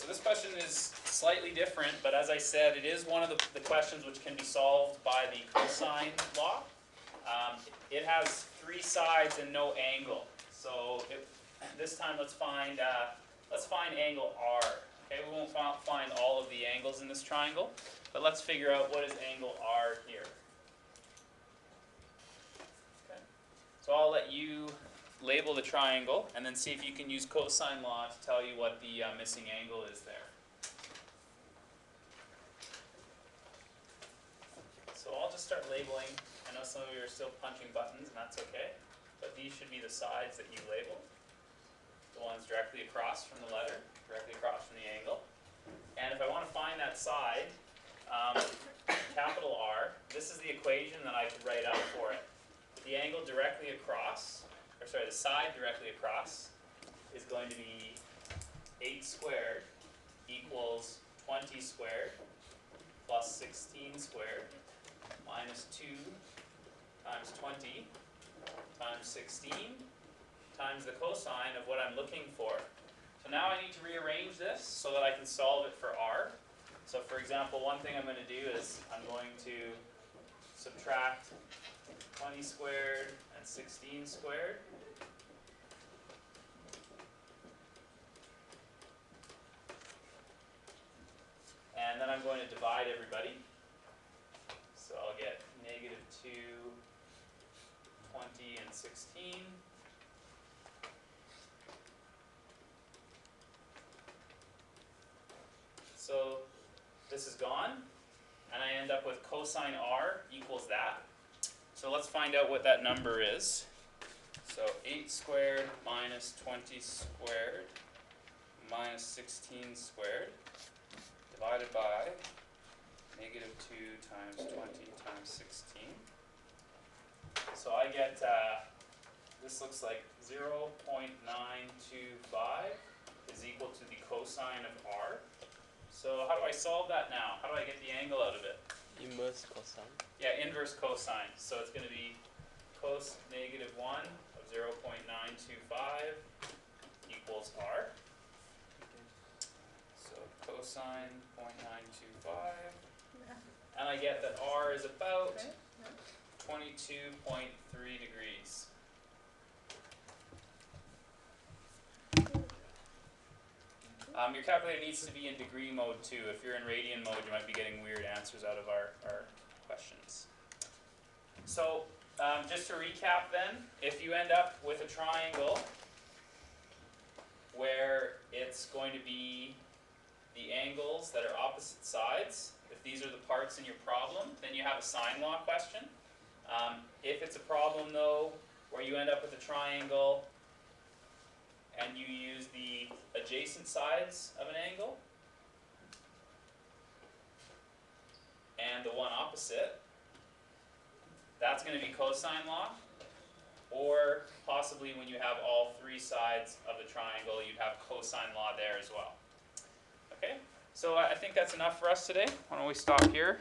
so this question is slightly different, but as I said, it is one of the questions which can be solved by the cosine law. It has three sides and no angle. So this time let's find angle R. Okay, we won't find all of the angles in this triangle, but let's figure out what is angle R here. Okay. So I'll let you label the triangle and then see if you can use cosine law to tell you what the missing angle is there. So I'll just start labeling. I know some of you are still punching buttons, and that's okay, but these should be the sides that you label. The ones directly across from the letter, directly across from the angle. And if I want to find that side, capital R, this is the equation that I could write out for it. The angle directly across, or sorry, the side directly across is going to be 8 squared equals 20 squared plus 16 squared minus 2 times 20 times 16 times the cosine of what I'm looking for. So now I need to rearrange this so that I can solve it for R. So for example, one thing I'm going to do is I'm going to subtract 20 squared and 16 squared. And then I'm going to divide everybody. So I'll get negative 2, 20, and 16. So this is gone, and I end up with cosine R equals that. So let's find out what that number is. So 8 squared minus 20 squared minus 16 squared divided by negative 2 times 20 times 16. So I get, this looks like 0.925 is equal to the cosine of R. So how do I solve that now? How do I get the angle out of it? Inverse cosine. Yeah, inverse cosine. So it's going to be cos negative 1 of 0.925 equals R. So cosine 0.925. And I get that R is about 22.3 degrees. Your calculator needs to be in degree mode too. If you're in radian mode, you might be getting weird answers out of our questions. So just to recap then, if you end up with a triangle where it's going to be the angles that are opposite sides, if these are the parts in your problem, then you have a sine law question. If it's a problem though where you end up with a triangle and you use the adjacent sides of an angle and the one opposite, that's going to be cosine law. Or possibly when you have all three sides of the triangle, you'd have cosine law there as well. Okay, so I think that's enough for us today. Why don't we stop here?